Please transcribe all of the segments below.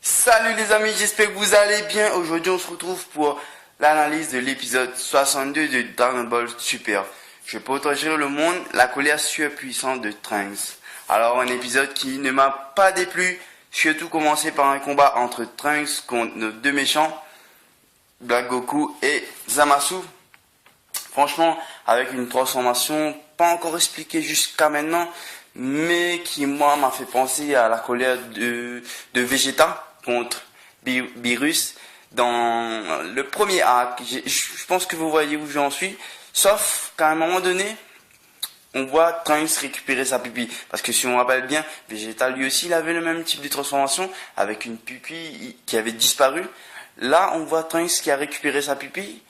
Salut les amis, j'espère que vous allez bien. Aujourd'hui on se retrouve pour l'analyse de l'épisode 62 de Dragon Ball Super. Je protéger le monde, la colère surpuissante de Trunks. Alors un épisode qui ne m'a pas déplu, surtout commencé par un combat entre Trunks contre nos deux méchants, Black Goku et Zamasu. Franchement, avec une transformation pas encore expliquée jusqu'à maintenant, mais qui moi m'a fait penser à la colère de Vegeta contre Beerus dans le premier arc. Je pense que vous voyez où j'en suis, sauf qu'à un moment donné, on voit Trunks récupérer sa pupille. Parce que si on rappelle bien, Vegeta lui aussi il avait le même type de transformation avec une pupille qui avait disparu. Là, on voit Trunks qui a récupéré sa pupille,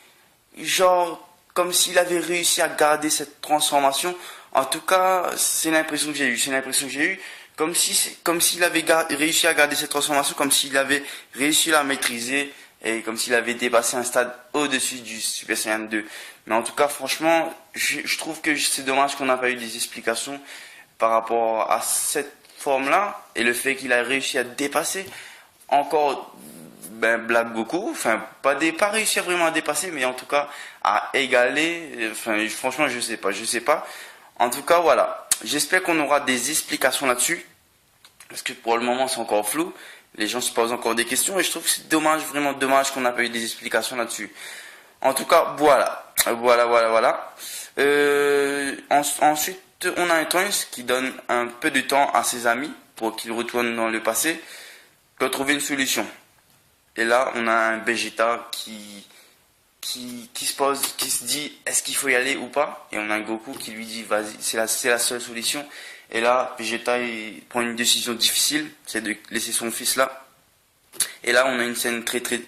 genre comme s'il avait réussi à garder cette transformation. En tout cas, c'est l'impression que j'ai eue. Comme s'il avait réussi à garder cette transformation, comme s'il avait réussi à la maîtriser et comme s'il avait dépassé un stade au-dessus du Super Saiyan 2. Mais en tout cas, franchement, je trouve que c'est dommage qu'on n'a pas eu des explications par rapport à cette forme-là et le fait qu'il a réussi à dépasser encore Black Goku, enfin pas réussi à vraiment à dépasser, mais en tout cas à égaler. Enfin, franchement, je sais pas. En tout cas, voilà. J'espère qu'on aura des explications là-dessus, parce que pour le moment c'est encore flou. Les gens se posent encore des questions et je trouve que c'est dommage, vraiment dommage qu'on n'a pas eu des explications là-dessus. En tout cas, voilà. Ensuite, on a un Trunks qui donne un peu de temps à ses amis pour qu'ils retournent dans le passé pour trouver une solution. Et là, on a un Vegeta qui se dit est-ce qu'il faut y aller ou pas, et on a un Goku qui lui dit vas-y, c'est la seule solution. Et là Vegeta il prend une décision difficile, c'est de laisser son fils là. Et là on a une scène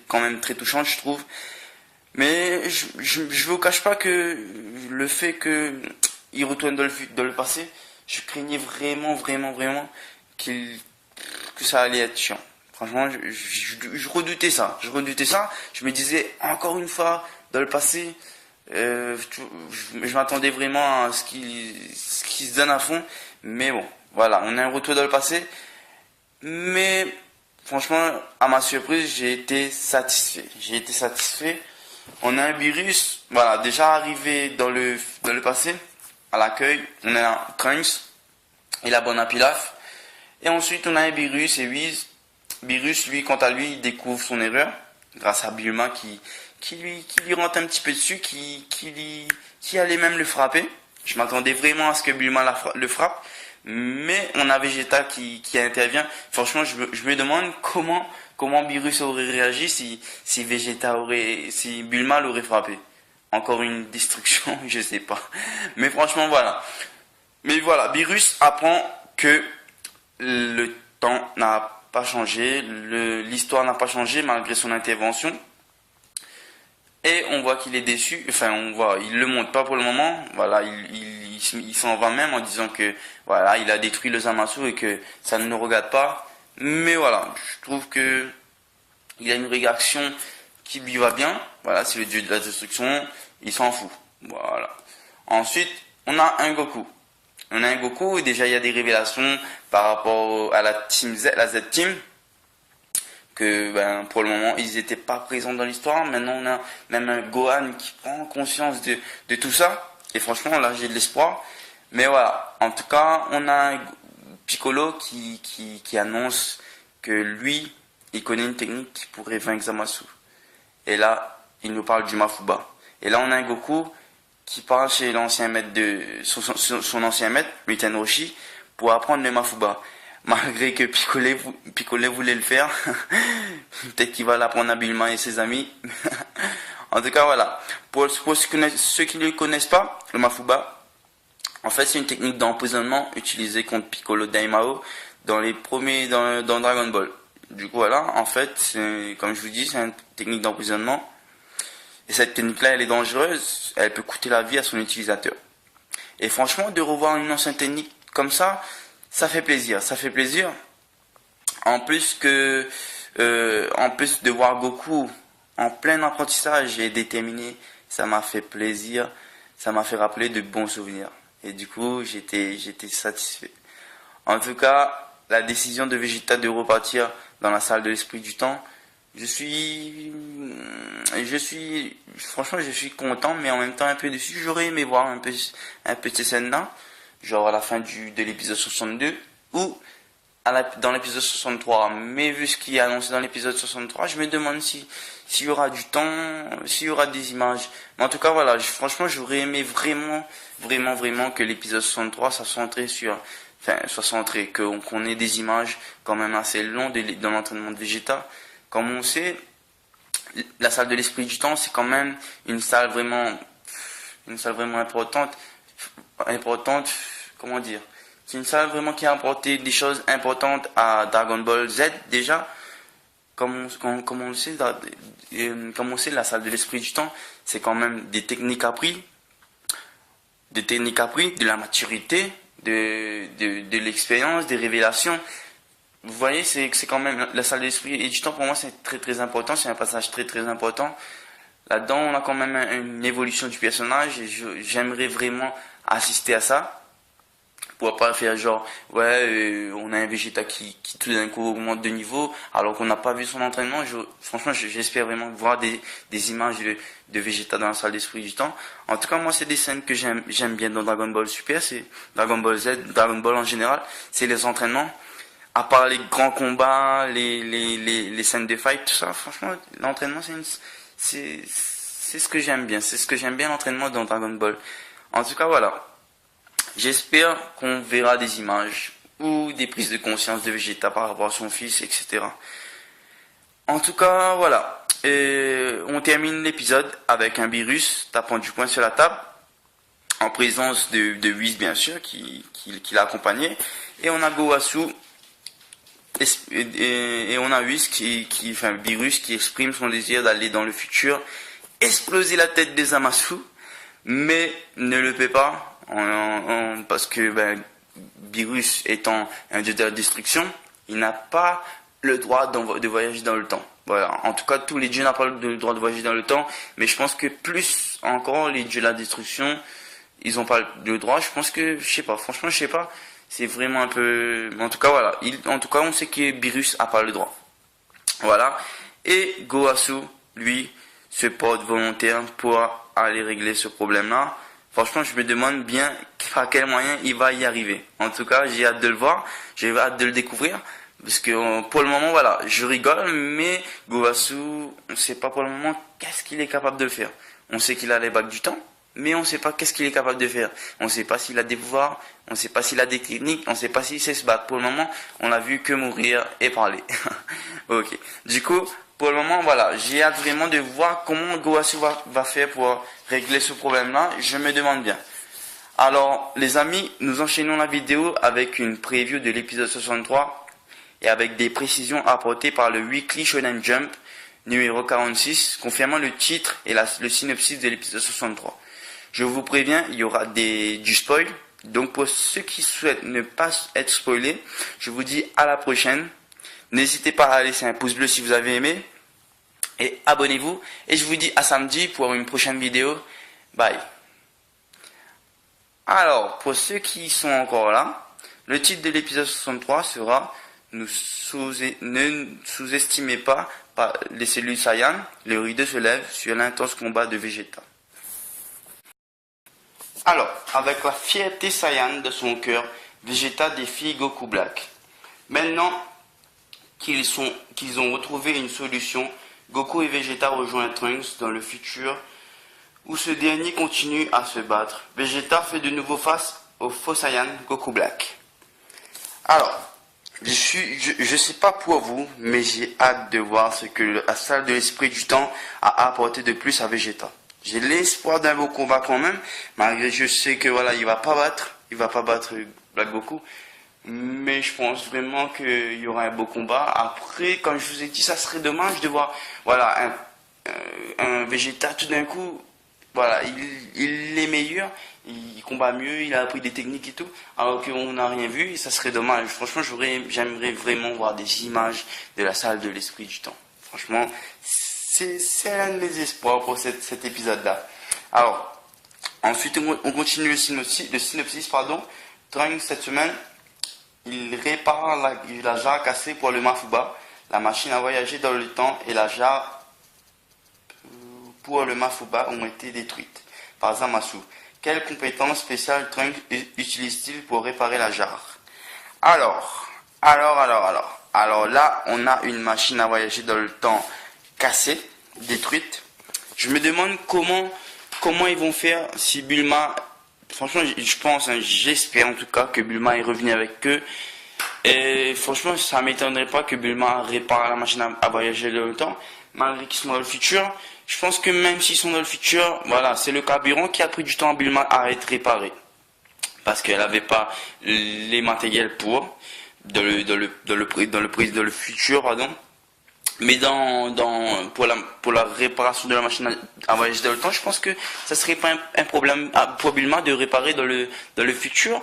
quand même très touchante, je trouve. Mais je vous cache pas que le fait que il retourne dans le passé, je craignais vraiment que ça allait être chiant. Franchement, je redoutais ça. Je me disais, encore une fois, dans le passé, je m'attendais vraiment à ce qu'il se donne à fond. Mais bon, voilà, on a un retour dans le passé. Mais franchement, à ma surprise, j'ai été satisfait. On a un virus, voilà, déjà arrivé dans le passé, à l'accueil. On a Trunks et la bonne Pilaf. Et ensuite, on a un virus et Whis. Beerus, lui, quant à lui, il découvre son erreur grâce à Bulma qui lui rentre un petit peu dessus, qui allait même le frapper. Je m'attendais vraiment à ce que Bulma le frappe, mais on a Vegeta qui intervient. Franchement, je me demande comment Beerus aurait réagi si Bulma l'aurait frappé. Encore une destruction, je sais pas. Mais franchement, voilà. Mais voilà, Beerus apprend que le temps n'a pas changé, l'histoire n'a pas changé malgré son intervention. Et on voit qu'il est déçu, enfin il le montre pas pour le moment. Voilà, il s'en va même en disant que voilà, il a détruit le Zamasu et que ça ne le regarde pas. Mais voilà, je trouve que il a une réaction qui lui va bien. Voilà, c'est le dieu de la destruction, il s'en fout. Voilà. Ensuite, on a un Goku. Déjà il y a des révélations par rapport à la Team Z, la Z-Team, que pour le moment ils n'étaient pas présents dans l'histoire. Maintenant on a même un Gohan qui prend conscience de tout ça, et franchement là j'ai de l'espoir. Mais voilà, en tout cas on a un Piccolo qui annonce que lui il connaît une technique qui pourrait vaincre Zamasu. Et là il nous parle du Mafuba. Et là on a un Goku qui part chez l'ancien maître son ancien maître, Muten Roshi, pour apprendre le Mafuba. Malgré que Piccolo voulait le faire, peut-être qu'il va l'apprendre à Bulma et ses amis. En tout cas, voilà. Pour ceux qui ne le connaissent pas, le Mafuba, en fait, c'est une technique d'empoisonnement utilisée contre Piccolo Daimao dans Dragon Ball. Du coup, voilà, en fait, comme je vous dis, c'est une technique d'empoisonnement. Et cette technique-là, elle est dangereuse. Elle peut coûter la vie à son utilisateur. Et franchement, de revoir une ancienne technique comme ça fait plaisir. En plus de voir Goku en plein apprentissage et déterminé, ça m'a fait plaisir. Ça m'a fait rappeler de bons souvenirs. Et du coup, j'étais satisfait. En tout cas, la décision de Vegeta de repartir dans la salle de l'esprit du temps. Franchement, je suis content, mais en même temps un peu déçu. J'aurais aimé voir un peu ces scènes-là, genre à la fin de l'épisode 62 ou dans l'épisode 63. Mais vu ce qui est annoncé dans l'épisode 63, je me demande s'il y aura du temps, s'il y aura des images. Mais en tout cas, voilà, franchement, j'aurais aimé vraiment que l'épisode 63 soit centré, qu'on ait des images quand même assez longues de l'entraînement de Vegeta. Comme on sait, la salle de l'esprit du temps, c'est quand même une salle vraiment importante, comment dire, c'est une salle vraiment qui a apporté des choses importantes à Dragon Ball Z déjà. Comme on le sait, la salle de l'esprit du temps, c'est quand même des techniques apprises, de la maturité, de l'expérience, des révélations. Vous voyez, c'est quand même la salle de l'esprit et du temps, pour moi, c'est très important, c'est un passage très important. Là-dedans, on a quand même une évolution du personnage et j'aimerais vraiment assister à ça. Pour pas faire genre, on a un Vegeta qui tout d'un coup augmente de niveau alors qu'on n'a pas vu son entraînement. Franchement, j'espère vraiment voir des images de Vegeta dans la salle d'esprit du temps. En tout cas, moi, c'est des scènes que j'aime bien dans Dragon Ball Super, c'est Dragon Ball Z, Dragon Ball en général, c'est les entraînements. À part les grands combats, les scènes de fight, tout ça, franchement, l'entraînement, c'est ce que j'aime bien. C'est ce que j'aime bien, l'entraînement dans Dragon Ball. En tout cas, voilà. J'espère qu'on verra des images ou des prises de conscience de Vegeta par rapport à son fils, etc. En tout cas, voilà. On termine l'épisode avec un Beerus tapant du poing sur la table, en présence de Whis, bien sûr, qui l'a accompagné. Et on a Gowasu et on a Whis Beerus qui exprime son désir d'aller dans le futur, exploser la tête des Zamasu, mais ne le fait pas, parce que Beerus étant un dieu de la destruction, il n'a pas le droit de voyager dans le temps. Voilà. En tout cas, tous les dieux n'ont pas le droit de voyager dans le temps, mais je pense que plus encore les dieux de la destruction, ils n'ont pas le droit. Je pense que, je sais pas, franchement, je sais pas. C'est vraiment un peu... En tout cas, voilà. En tout cas, on sait que Beerus n'a pas le droit. Voilà. Et Gowasu, lui, se porte volontaire pour aller régler ce problème-là. Franchement, je me demande bien par quel moyen il va y arriver. En tout cas, j'ai hâte de le voir. J'ai hâte de le découvrir. Parce que pour le moment, voilà, je rigole, mais Gowasu, on ne sait pas pour le moment qu'est-ce qu'il est capable de faire. On sait qu'il a les bagues du temps, mais on ne sait pas qu'est-ce qu'il est capable de faire. On ne sait pas s'il a des pouvoirs, on ne sait pas s'il a des techniques, on ne sait pas s'il sait se battre. Pour le moment, on n'a vu que mourir et parler. Ok. Du coup, pour le moment, voilà, j'ai hâte vraiment de voir comment Gowasu va faire pour régler ce problème-là. Je me demande bien. Alors, les amis, nous enchaînons la vidéo avec une preview de l'épisode 63 et avec des précisions apportées par le Weekly Shonen Jump numéro 46, confirmant le titre et le synopsis de l'épisode 63. Je vous préviens, il y aura du spoil. Donc pour ceux qui souhaitent ne pas être spoilés, je vous dis à la prochaine. N'hésitez pas à laisser un pouce bleu si vous avez aimé. Et abonnez-vous. Et je vous dis à samedi pour une prochaine vidéo. Bye. Alors, pour ceux qui sont encore là, le titre de l'épisode 63 sera ne sous-estimez pas les cellules Saiyan, le rideau se lève sur l'intense combat de Vegeta. Alors, avec la fierté Saiyan de son cœur, Vegeta défie Goku Black. Maintenant qu'ils ont retrouvé une solution, Goku et Vegeta rejoignent Trunks dans le futur, où ce dernier continue à se battre. Vegeta fait de nouveau face au faux Saiyan Goku Black. Alors, je sais pas pour vous, mais j'ai hâte de voir ce que la salle de l'esprit du temps a apporté de plus à Vegeta. J'ai l'espoir d'un beau combat quand même, malgré je sais que voilà, il va pas battre Black Goku, mais je pense vraiment qu'il y aura un beau combat. Après, comme je vous ai dit, ça serait dommage de voir voilà un Vegeta tout d'un coup, voilà, il est meilleur, il combat mieux, il a appris des techniques et tout, alors qu'on n'a rien vu, et ça serait dommage. Franchement, j'aimerais vraiment voir des images de la salle de l'esprit du temps. Franchement, c'est un de mes espoirs pour cet épisode-là. Alors, ensuite, on continue le synopsis. Trunks, cette semaine, il répare la jarre cassée pour le Mafuba. la machine à voyager dans le temps et la jarre pour le Mafuba ont été détruites par Zamasu. Quelle compétence spéciale Trunks utilise-t-il pour réparer la jarre? Alors là, on a une machine à voyager dans le temps cassée, détruite. Je me demande comment ils vont faire si Bulma... Franchement, je pense, hein, j'espère en tout cas que Bulma est revenu avec eux. Et franchement, ça m'étonnerait pas que Bulma répare la machine à voyager dans le temps, malgré qu'ils sont dans le futur. Je pense que même s'ils sont dans le futur, voilà, c'est le carburant qui a pris du temps à Bulma à être réparé. Parce qu'elle n'avait pas les matériels pour, dans le futur, pardon. Mais pour la réparation de la machine à voyager dans le temps, je pense que ça serait pas un problème pour Bulma de réparer dans le futur.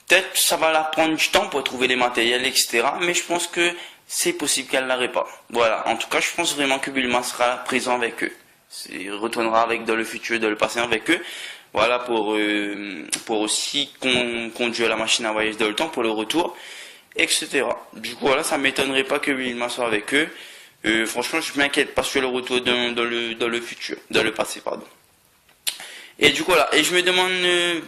Peut-être ça va la prendre du temps pour trouver les matériels, etc. Mais je pense que c'est possible qu'elle la répare. Voilà. En tout cas, je pense vraiment que Bulma sera présent avec eux. Il retournera dans le futur, dans le passé avec eux. Voilà pour aussi conduire la machine à voyager dans le temps pour le retour, etc. Du coup, voilà, ça m'étonnerait pas que Bulma soit avec eux. Franchement, je m'inquiète pas sur le retour dans le futur, dans le passé, pardon. Et du coup, voilà. Et je me demande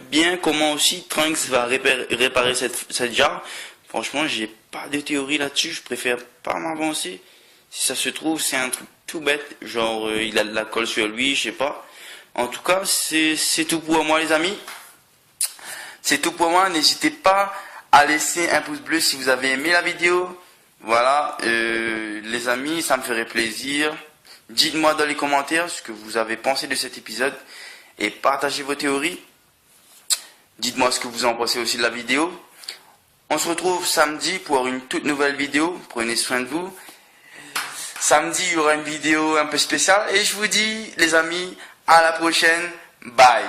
bien comment aussi Trunks va réparer cette jarre. Franchement, j'ai pas de théorie là-dessus. Je préfère pas m'avancer. Si ça se trouve, c'est un truc tout bête. Genre, il a de la colle sur lui, je sais pas. En tout cas, c'est tout pour moi, les amis. C'est tout pour moi. N'hésitez pas à laisser un pouce bleu si vous avez aimé la vidéo. Voilà, les amis, ça me ferait plaisir. Dites-moi dans les commentaires ce que vous avez pensé de cet épisode et partagez vos théories. Dites-moi ce que vous en pensez aussi de la vidéo. On se retrouve samedi pour une toute nouvelle vidéo. Prenez soin de vous. Samedi, il y aura une vidéo un peu spéciale et je vous dis, les amis, à la prochaine. Bye.